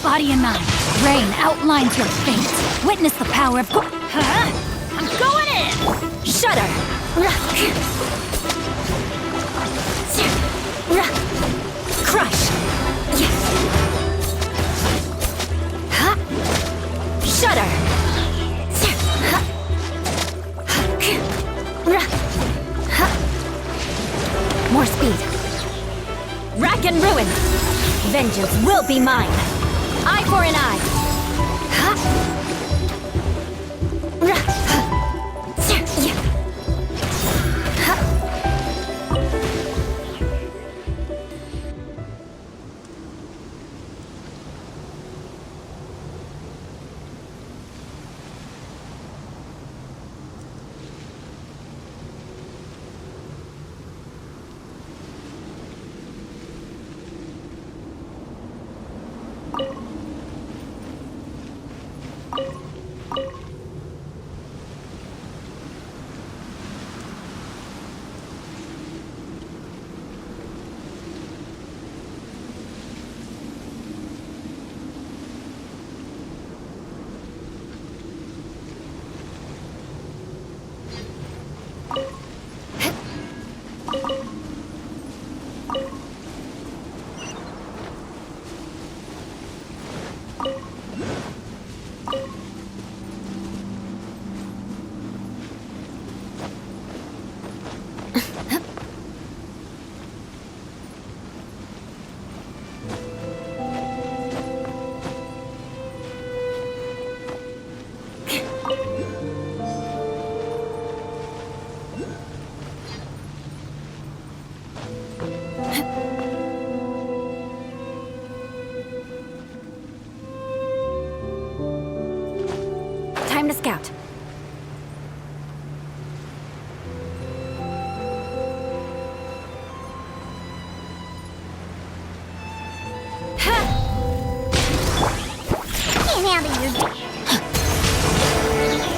body and mind. Rain outlines your fate. Witness the power of... Huh? I'm going in! Shudder! Crush! Shudder! More speed. Rack and ruin! Vengeance will be mine! Eye for an eye! Time to scout. Can't handle you.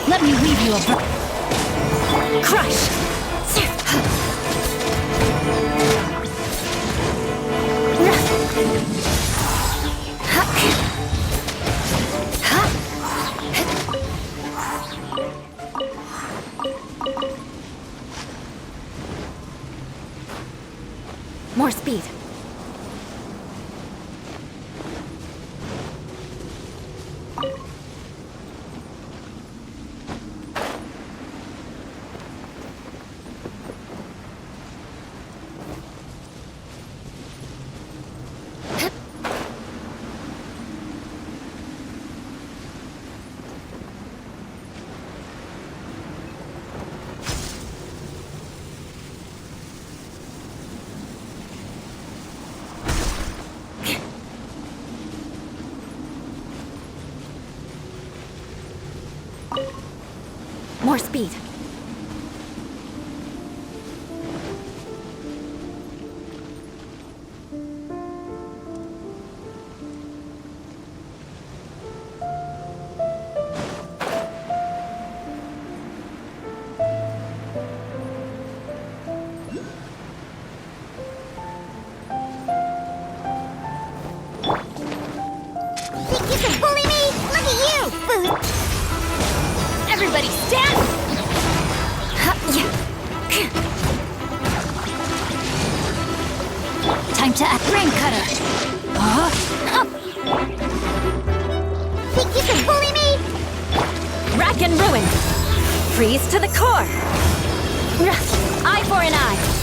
Let me weave you a crush! More speed. More speed. Think you can bully me? Look at you, fool! Everybody stand! Time to act rain cutter. Think you can bully me? Rack and ruin. Freeze to the core. Eye for an eye.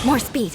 More speed.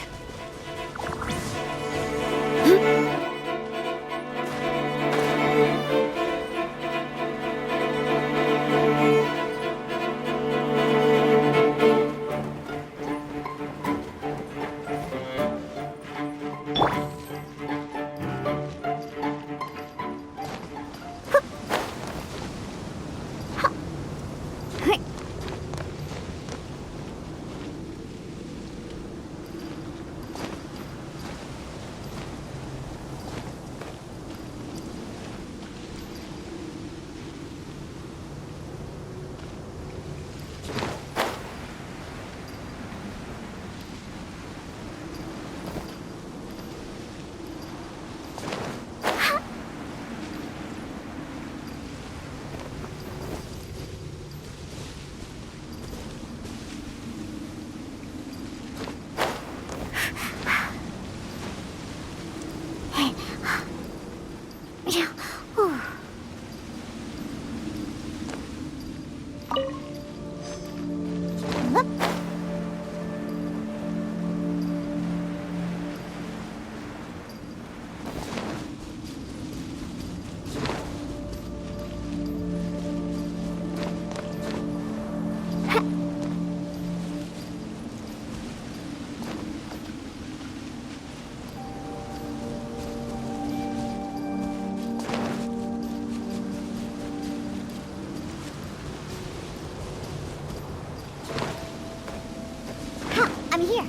I'm here.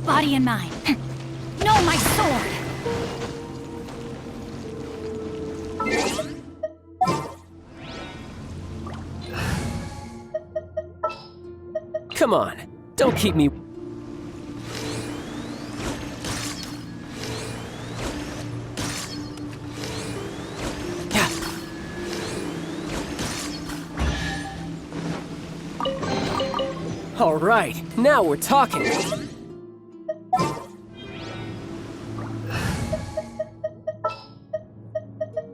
Body and mind. No, my sword! Come on, don't keep me... Yeah. All right, now we're talking.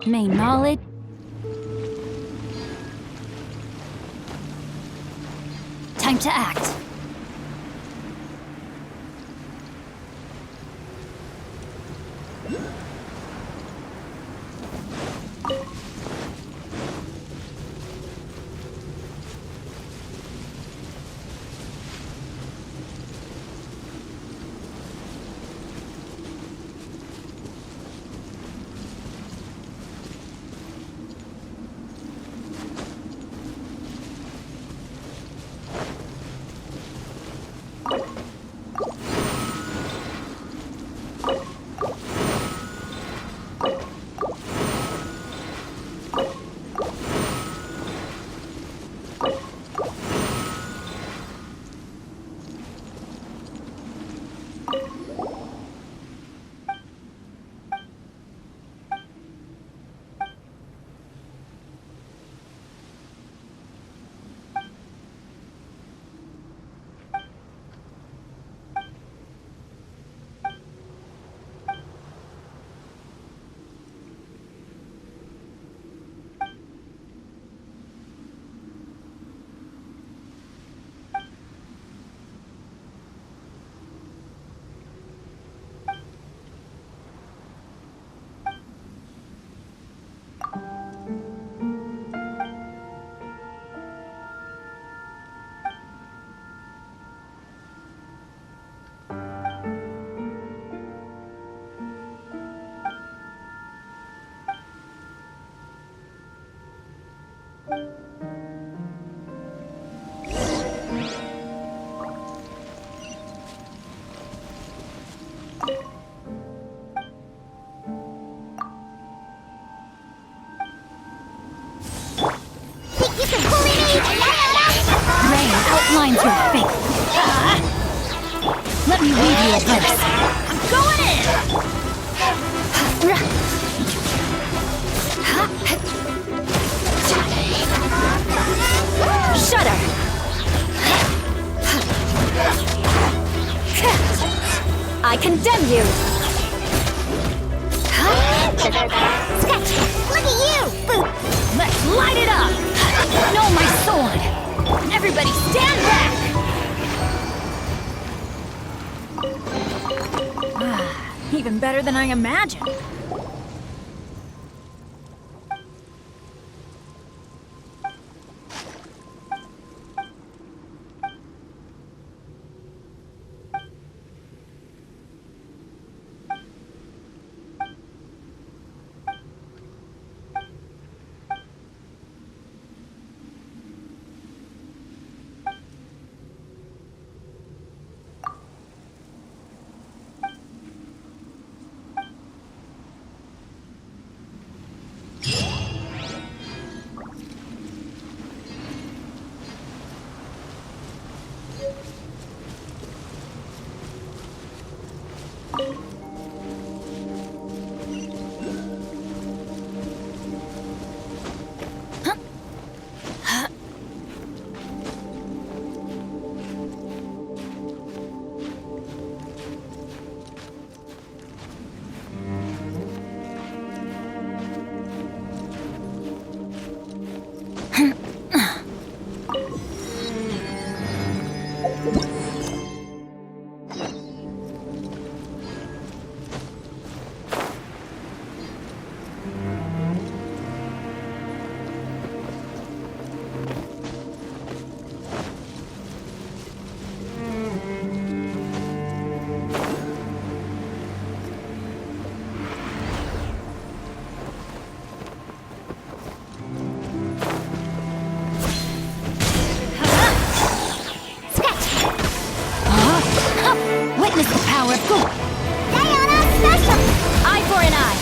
Main knowledge. Time to act. Think you can bully me? Rain outlines your fate. Let me read you a verse. I'm going in! Shudder! I condemn you! Sketch! Look at you! Boot! Let's light it up! No, my sword! Everybody stand back! Even better than I imagined. Witness the power of good. Diana special! Eye for an eye.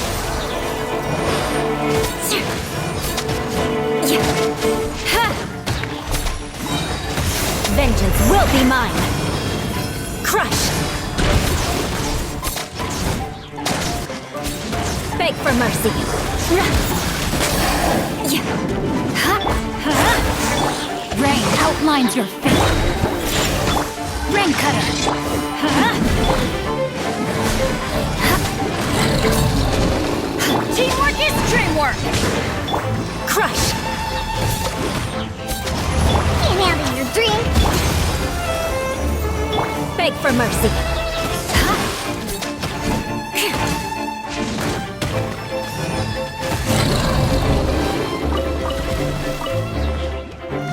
Vengeance will be mine. Crush. Beg for mercy. Rain outlines your fate. Rain cutter. Teamwork is dreamwork! Crush! Can't handle your dream! Beg for mercy.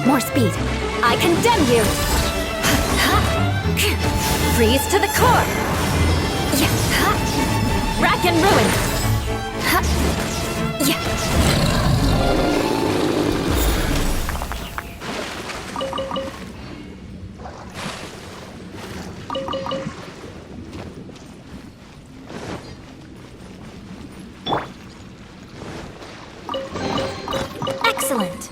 More speed. I condemn you! Freeze to the core! Rack and ruin! Excellent!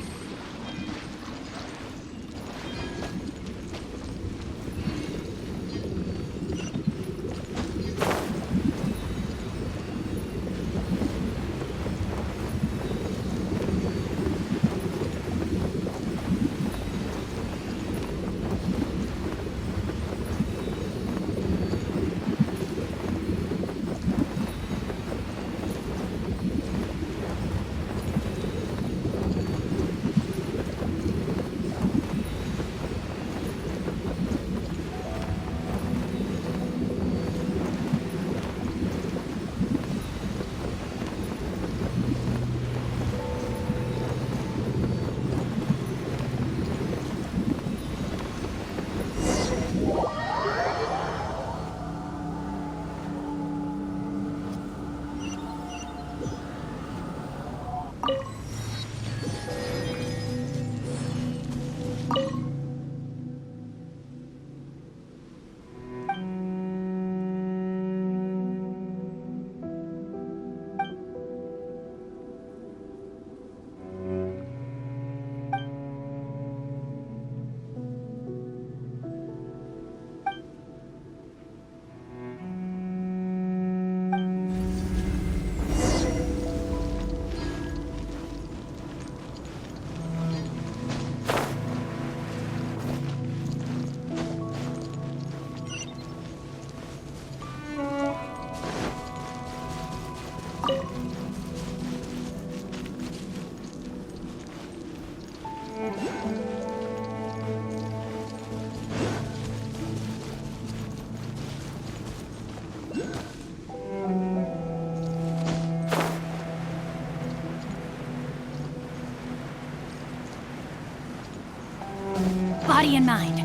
Body and mind.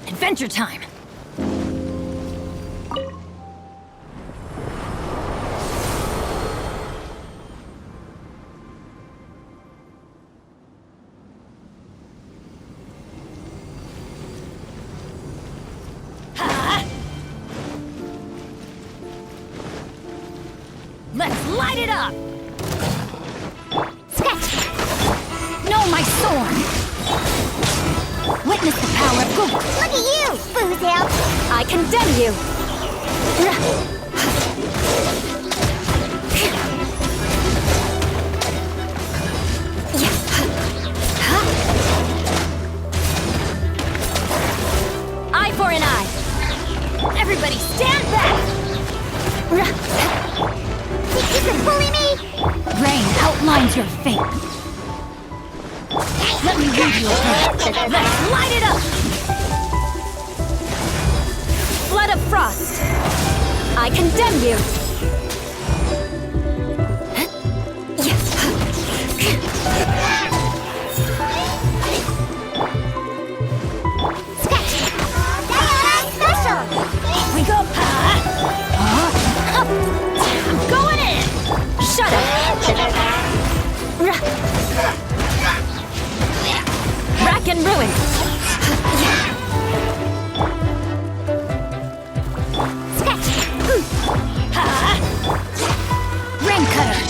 Adventure time! Let's light it up! Sketch! No, my sword! Witness the power of good! Look at you, Boozle! I condemn you! Eye for an eye! Everybody stand back! Think you can bully me? Rain outlines your fate. Let me read you a bit. Let's light it up! Flood of frost! I condemn you! Sketch! Diana special! We go! I'm going in! Shut up! Rack and ruin! Sketch! Rain cutter!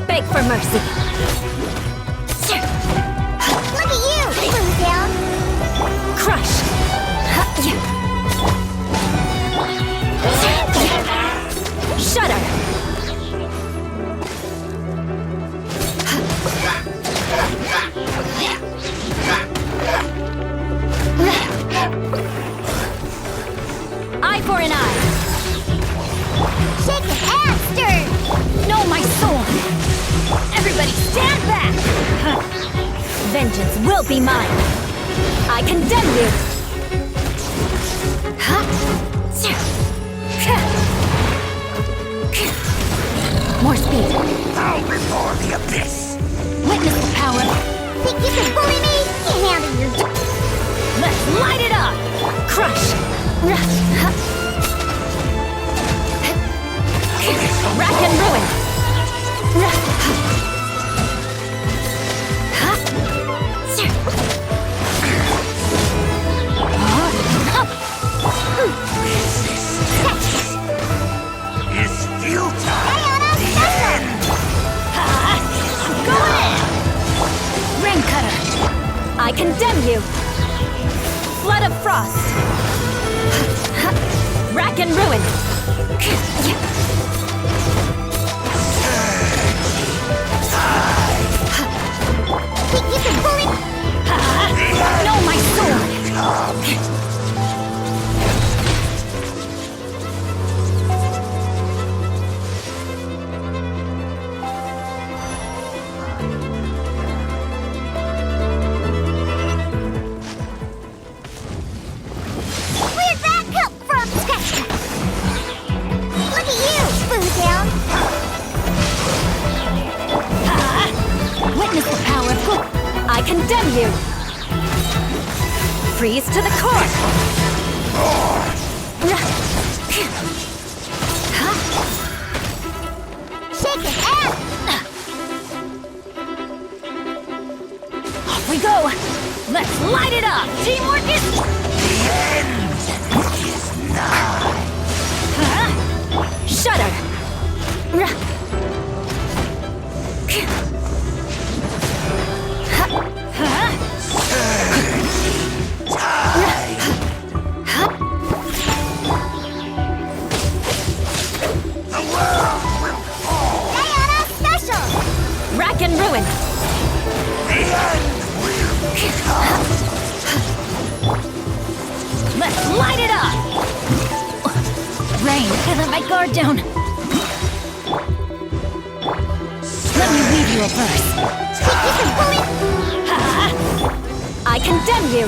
Beg for mercy! Look at you, Boozle! Crush! Shudder! Eye for an eye! Shake it and stir! No, my sword! Everybody stand back! Vengeance will be mine! I condemn you! More speed! Bow before the abyss! Witness the power! Think you can bully me? You handle your... Let's light it up! Crush! Rack and ruin! Is futile! Diana special! Go in! Rain cutter! I condemn you! Flood of frost! Rack and ruin! Think you can bully me? No, my sword! Where'd that come from, Sketch? Look at you, Boozle! Witness the power of good! I condemn you! Freeze to the core! Shake light it up! Teamwork is... The end is nigh. Shudder! The world will fall. Diana Special! Rack and ruin! The end will come. Let's light it up! Rain, I let my guard down. Let me weave you a verse. I condemn you!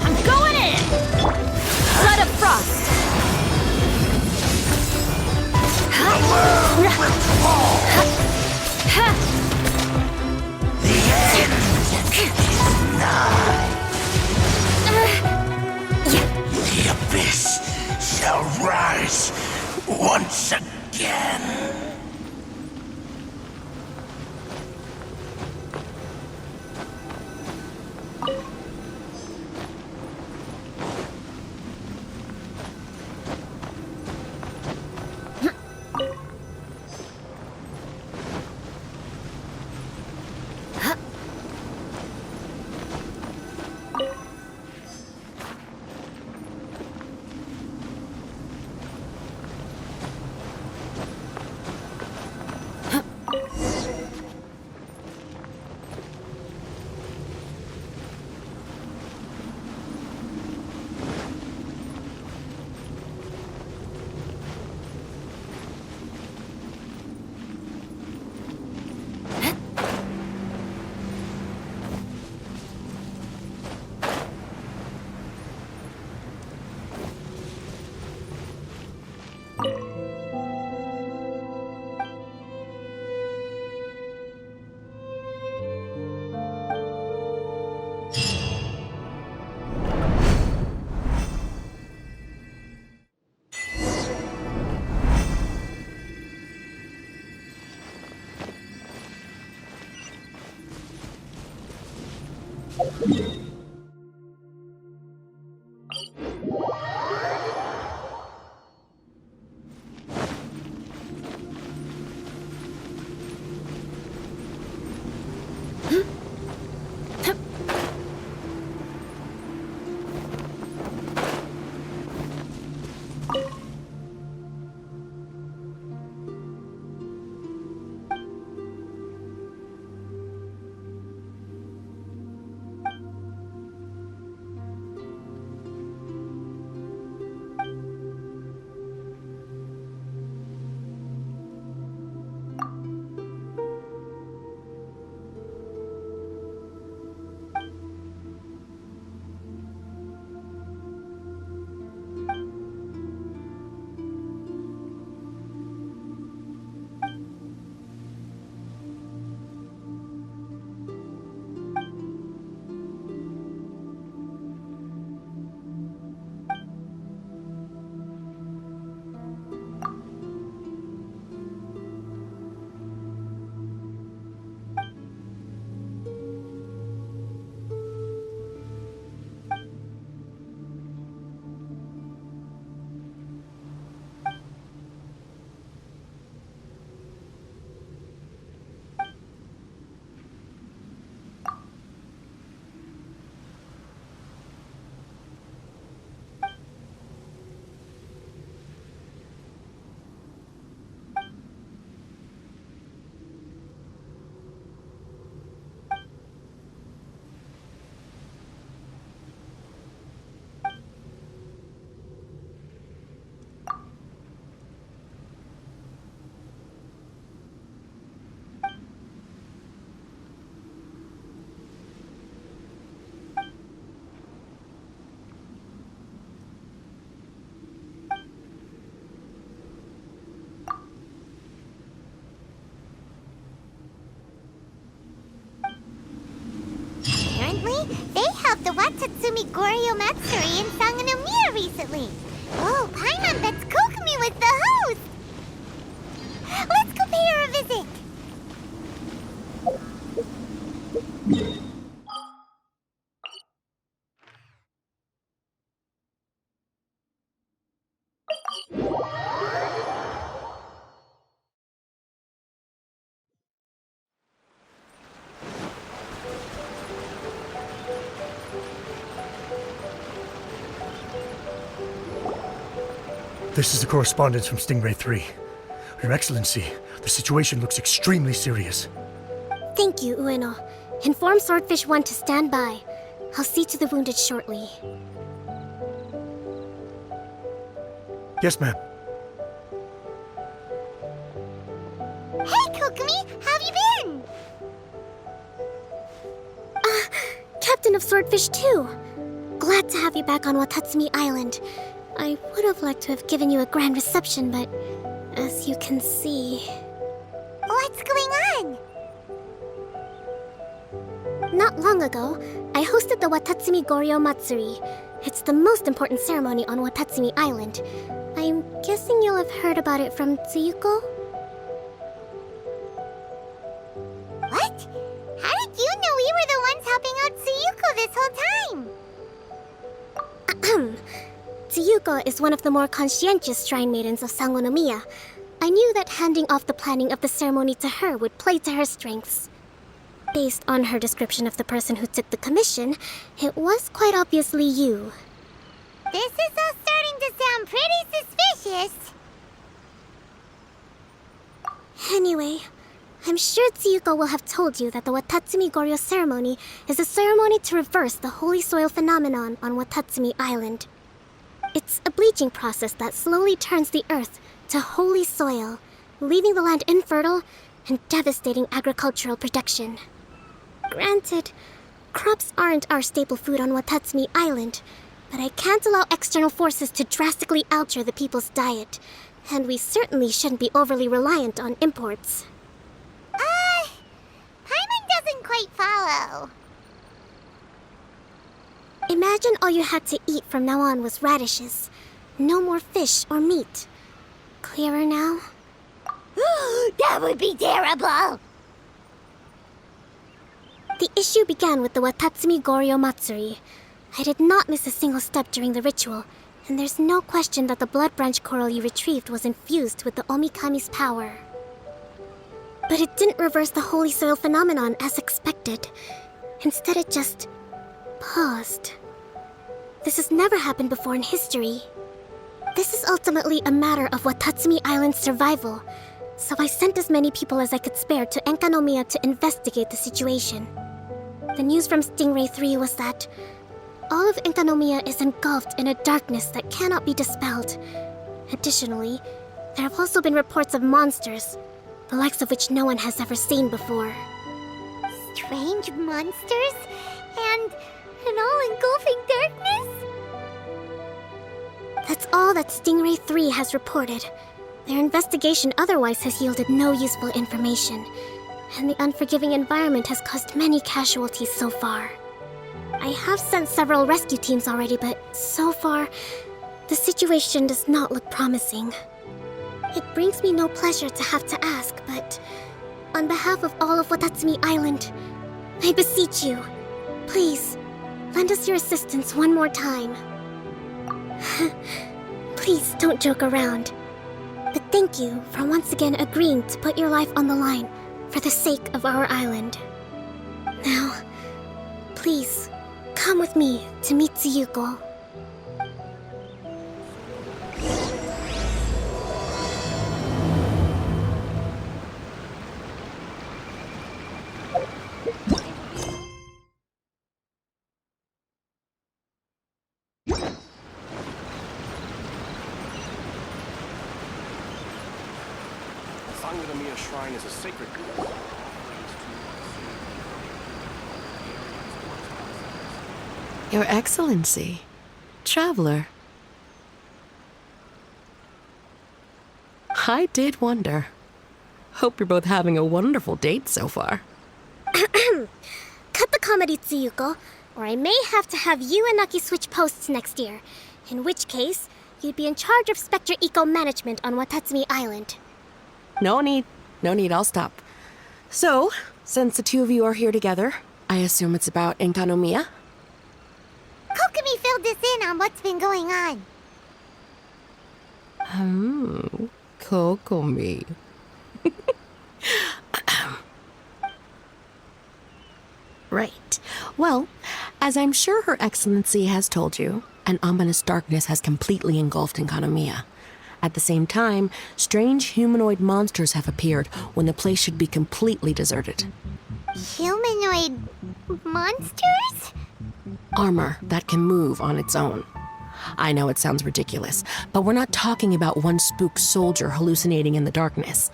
I'm going in! Flood of frost! The world will fall. The end is nigh. The abyss shall rise once again. The Watatsumi Goryo Matsuri in Enkanomiya recently. Oh, Paimon bets Kokumi was the host. Let's go pay her a visit. This is the correspondence from Stingray 3. Your Excellency, the situation looks extremely serious. Thank you, Ueno. Inform Swordfish 1 to stand by. I'll see to the wounded shortly. Yes, ma'am. Hey, Kokomi, how have you been? Captain of Swordfish 2. Glad to have you back on Watatsumi Island. I would have liked to have given you a grand reception, but as you can see... What's going on? Not long ago, I hosted the Watatsumi Goryo Matsuri. It's the most important ceremony on Watatsumi Island. I'm guessing you'll have heard about it from Tsuyuko? What? How did you know we were the ones helping out Tsuyuko this whole time? Tsuyuko is one of the more conscientious shrine maidens of Enkanomiya. I knew that handing off the planning of the ceremony to her would play to her strengths. Based on her description of the person who took the commission, it was quite obviously you. This is all starting to sound pretty suspicious. Anyway, I'm sure Tsuyuko will have told you that the Watatsumi Goryo ceremony is a ceremony to reverse the holy soil phenomenon on Watatsumi Island. It's a bleaching process that slowly turns the earth to holy soil, leaving the land infertile and devastating agricultural production. Granted, crops aren't our staple food on Watatsumi Island, but I can't allow external forces to drastically alter the people's diet, and we certainly shouldn't be overly reliant on imports. Paimon doesn't quite follow. Imagine all you had to eat from now on was radishes. No more fish or meat. Clearer now? That would be terrible! The issue began with the Watatsumi Goryo Matsuri. I did not miss a single step during the ritual, and there's no question that the blood branch coral you retrieved was infused with the Omikami's power. But it didn't reverse the holy soil phenomenon as expected. Instead, it just paused. This has never happened before in history. This is ultimately a matter of Watatsumi Island's survival, so I sent as many people as I could spare to Enkanomiya to investigate the situation. The news from Stingray 3 was that all of Enkanomiya is engulfed in a darkness that cannot be dispelled. Additionally, there have also been reports of monsters, the likes of which no one has ever seen before. Strange monsters? And an all-engulfing darkness? That's all that Stingray 3 has reported. Their investigation otherwise has yielded no useful information, and the unforgiving environment has caused many casualties so far. I have sent several rescue teams already, but so far, the situation does not look promising. It brings me no pleasure to have to ask, but on behalf of all of Watatsumi Island, I beseech you, please, lend us your assistance one more time. Please don't joke around. But thank you for once again agreeing to put your life on the line for the sake of our island. Now, please, come with me to meet Tsuyuko. Enkanomiya Shrine is a sacred place. Your Excellency, Traveler. I did wonder. Hope you're both having a wonderful date so far. Cut the comedy, Tsuyuko, or I may have to have you and Naki switch posts next year. In which case, you'd be in charge of Spectre Eco Management on Watatsumi Island. No need, I'll stop. So, since the two of you are here together, I assume it's about Enkanomiya? Kokomi filled us in on what's been going on. Kokomi. Right. Well, as I'm sure Her Excellency has told you, an ominous darkness has completely engulfed Enkanomiya. At the same time, strange humanoid monsters have appeared when the place should be completely deserted. Humanoid monsters? Armor that can move on its own. I know it sounds ridiculous, but we're not talking about one spooked soldier hallucinating in the darkness.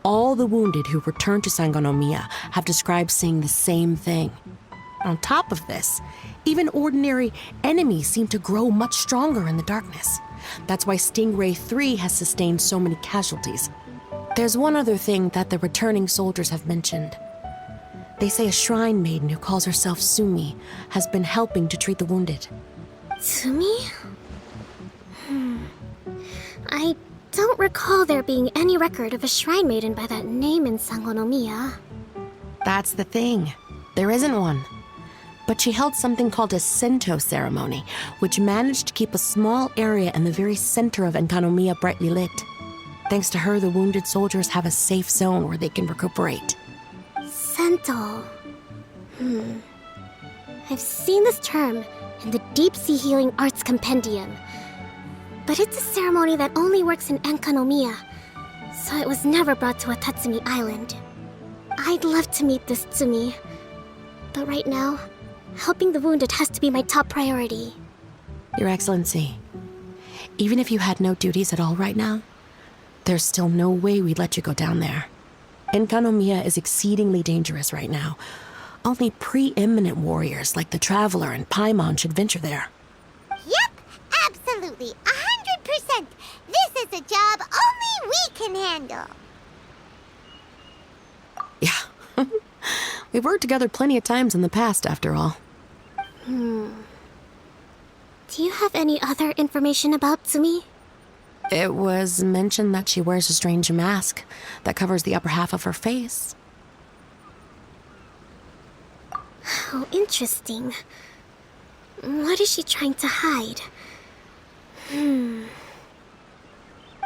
All the wounded who returned to Enkanomiya have described seeing the same thing. On top of this, even ordinary enemies seem to grow much stronger in the darkness. That's why Stingray 3 has sustained so many casualties. There's one other thing that the returning soldiers have mentioned. They say a shrine maiden who calls herself Sumi has been helping to treat the wounded. Tsumi? I don't recall there being any record of a shrine maiden by that name in Enkanomiya. That's the thing. There isn't one. But she held something called a Sento ceremony, which managed to keep a small area in the very center of Enkanomiya brightly lit. Thanks to her, the wounded soldiers have a safe zone where they can recuperate. Sento. I've seen this term in the Deep Sea Healing Arts Compendium. But it's a ceremony that only works in Enkanomiya, so it was never brought to Watatsumi Island. I'd love to meet this Tsumi, but right now, helping the wounded has to be my top priority. Your Excellency, even if you had no duties at all right now, there's still no way we'd let you go down there. Enkanomiya is exceedingly dangerous right now. Only preeminent warriors like the Traveler and Paimon should venture there. Yep, absolutely, 100%. This is a job only we can handle. Yeah. We've worked together plenty of times in the past, after all. Do you have any other information about Tsumi? It was mentioned that she wears a strange mask that covers the upper half of her face. How interesting. What is she trying to hide?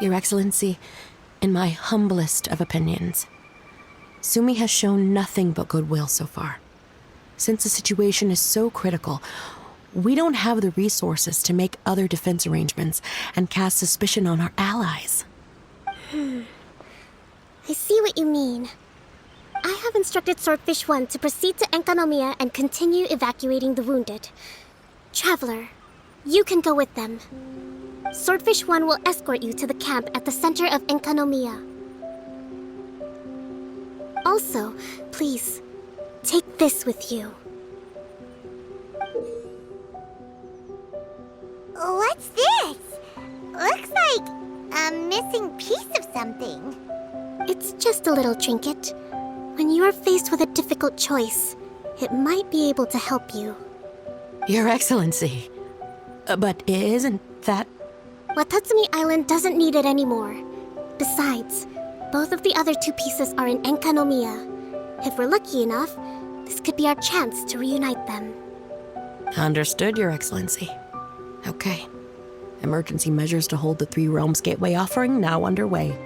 Your Excellency, in my humblest of opinions, Sumi has shown nothing but goodwill so far. Since the situation is so critical, we don't have the resources to make other defense arrangements and cast suspicion on our allies. I see what you mean. I have instructed Swordfish 1 to proceed to Enkanomiya and continue evacuating the wounded. Traveler, you can go with them. Swordfish 1 will escort you to the camp at the center of Enkanomiya. Also, please, take this with you. What's this? Looks like a missing piece of something. It's just a little trinket. When you are faced with a difficult choice, it might be able to help you. Your Excellency. But isn't that... Watatsumi Island doesn't need it anymore. Besides, both of the other two pieces are in Enkanomiya. If we're lucky enough, this could be our chance to reunite them. Understood, Your Excellency. Okay. Emergency measures to hold the Three Realms Gateway offering now underway.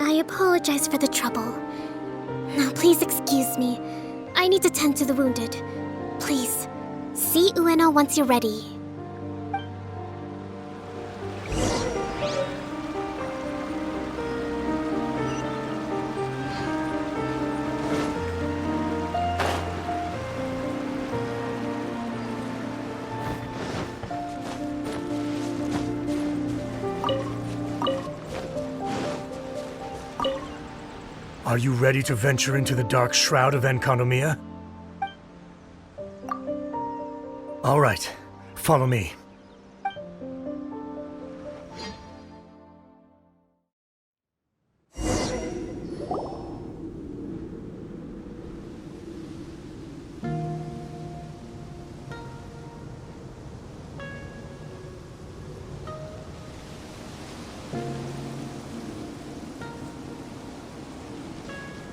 I apologize for the trouble. Now please excuse me. I need to tend to the wounded. Please, see Ueno once you're ready. Are you ready to venture into the dark shroud of Enkanomiya? All right, follow me.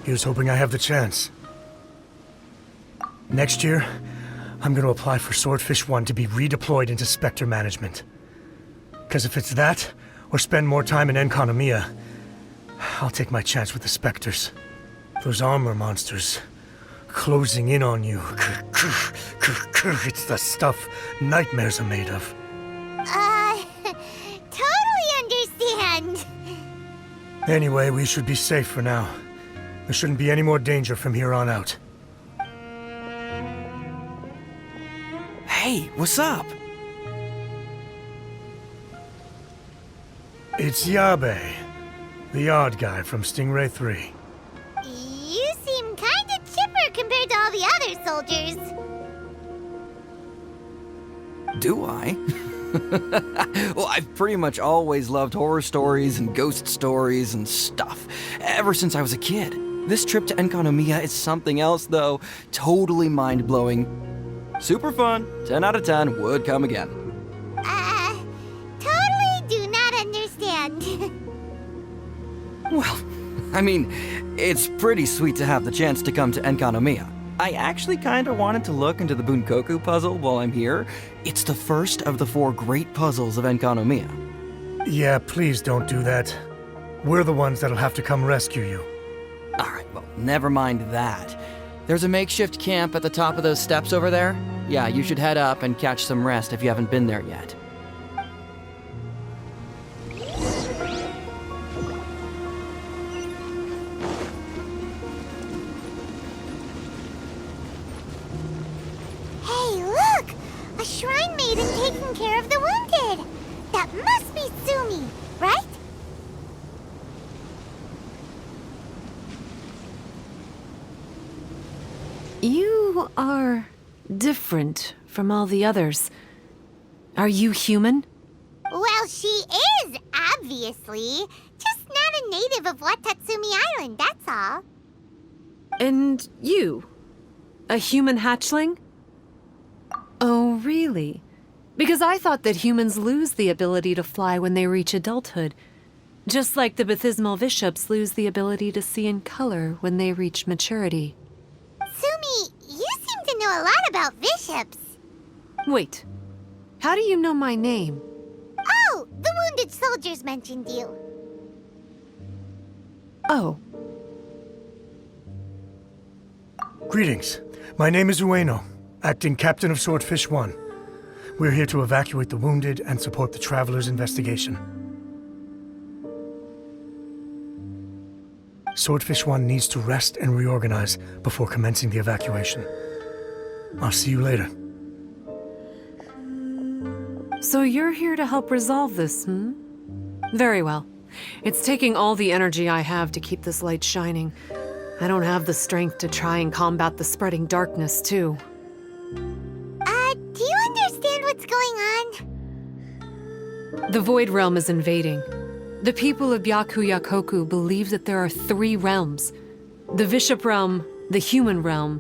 Here's hoping I have the chance. Next year, I'm going to apply for Swordfish 1 to be redeployed into Spectre management. Because if it's that, or spend more time in Enkanomiya, I'll take my chance with the Spectres. Those armor monsters, closing in on you. It's the stuff nightmares are made of. Anyway, we should be safe for now. There shouldn't be any more danger from here on out. Hey, what's up? It's Yabe, the odd guy from Stingray 3. You seem kinda chipper compared to all the other soldiers. Do I? Well, I've pretty much always loved horror stories and ghost stories and stuff, ever since I was a kid. This trip to Enkanomiya is something else, though. Totally mind-blowing. Super fun. 10 out of 10. Would come again. Totally do not understand. Well, I mean, it's pretty sweet to have the chance to come to Enkanomiya. I actually kinda wanted to look into the Bunkoku puzzle while I'm here. It's the first of the 4 great puzzles of Enkanomiya. Yeah, please don't do that. We're the ones that'll have to come rescue you. Alright, well, never mind that. There's a makeshift camp at the top of those steps over there. Yeah, you should head up and catch some rest if you haven't been there yet. Hey, look! A shrine maiden taking care of the wounded! That must be Sumi, right? You are different from all the others. Are you human? Well, she is, obviously. Just not a native of Watatsumi Island, that's all. And you? A human hatchling? Oh, really? Because I thought that humans lose the ability to fly when they reach adulthood. Just like the baptismal bishops lose the ability to see in color when they reach maturity. Sumi, you seem to know a lot about bishops. Wait, how do you know my name? Oh, the wounded soldiers mentioned you. Oh, Greetings. My name is Ueno, acting captain of Swordfish 1. We're here to evacuate the wounded and support the traveler's investigation. Swordfish 1 needs to rest and reorganize before commencing the evacuation. I'll see you later. so you're here to help resolve this, hmm? Very well. It's taking all the energy I have to keep this light shining. I don't have the strength to try and combat the spreading darkness, too. Do you understand what's going on? The Void Realm is invading. The people of Byakuyakoku believe that there are 3 realms. The Bishop Realm, the Human Realm,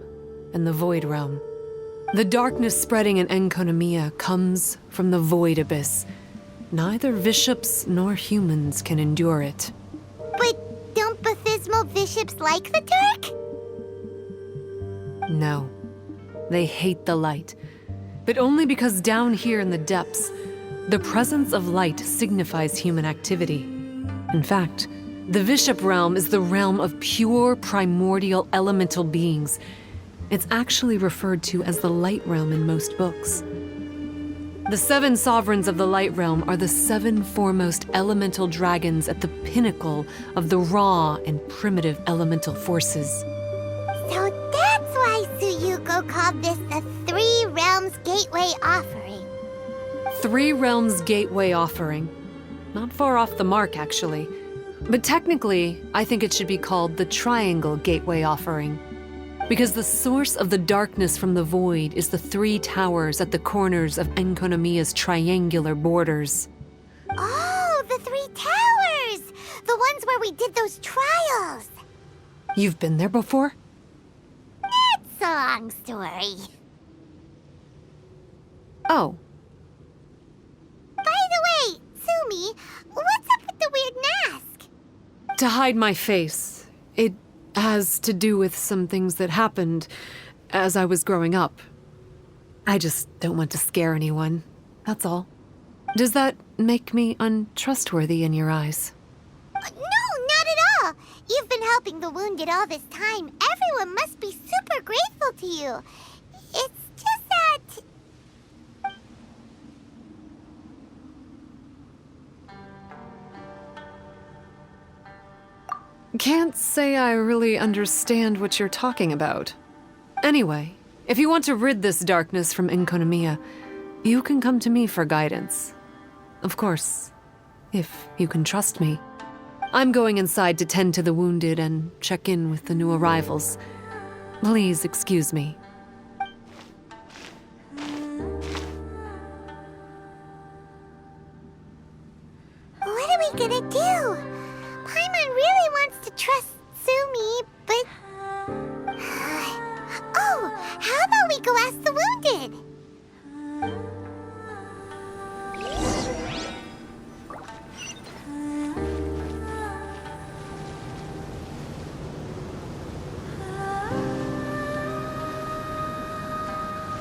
and the Void Realm. The darkness spreading in Enkanomiya comes from the Void Abyss. Neither bishops nor humans can endure it. But don't baptismal bishops like the dark? No. They hate the light. But only because down here in the depths, the presence of light signifies human activity. In fact, the Bishop Realm is the realm of pure, primordial, elemental beings. It's actually referred to as the Light Realm in most books. The 7 sovereigns of the Light Realm are the 7 foremost elemental dragons at the pinnacle of the raw and primitive elemental forces. So that's why Suyuko called this the 3 Realms Gateway Offering. 3 Realms Gateway Offering. Not far off the mark, actually. But technically, I think it should be called the Triangle Gateway Offering. Because the source of the darkness from the void is the 3 towers at the corners of Enkanomiya's triangular borders. Oh, the 3 towers! The ones where we did those trials! You've been there before? It's a long story. Oh, By the way, Sumi, what's up with the weird mask? to hide my face. It has to do with some things that happened as I was growing up. I just don't want to scare anyone, that's all. Does that make me untrustworthy in your eyes? No, not at all. You've been helping the wounded all this time. Everyone must be super grateful to you. It's just that... Can't say I really understand what you're talking about. Anyway, if you want to rid this darkness from Enkanomiya, you can come to me for guidance. Of course, if you can trust me. I'm going inside to tend to the wounded and check in with the new arrivals. Please excuse me. What are we gonna do? Paimon really wants to trust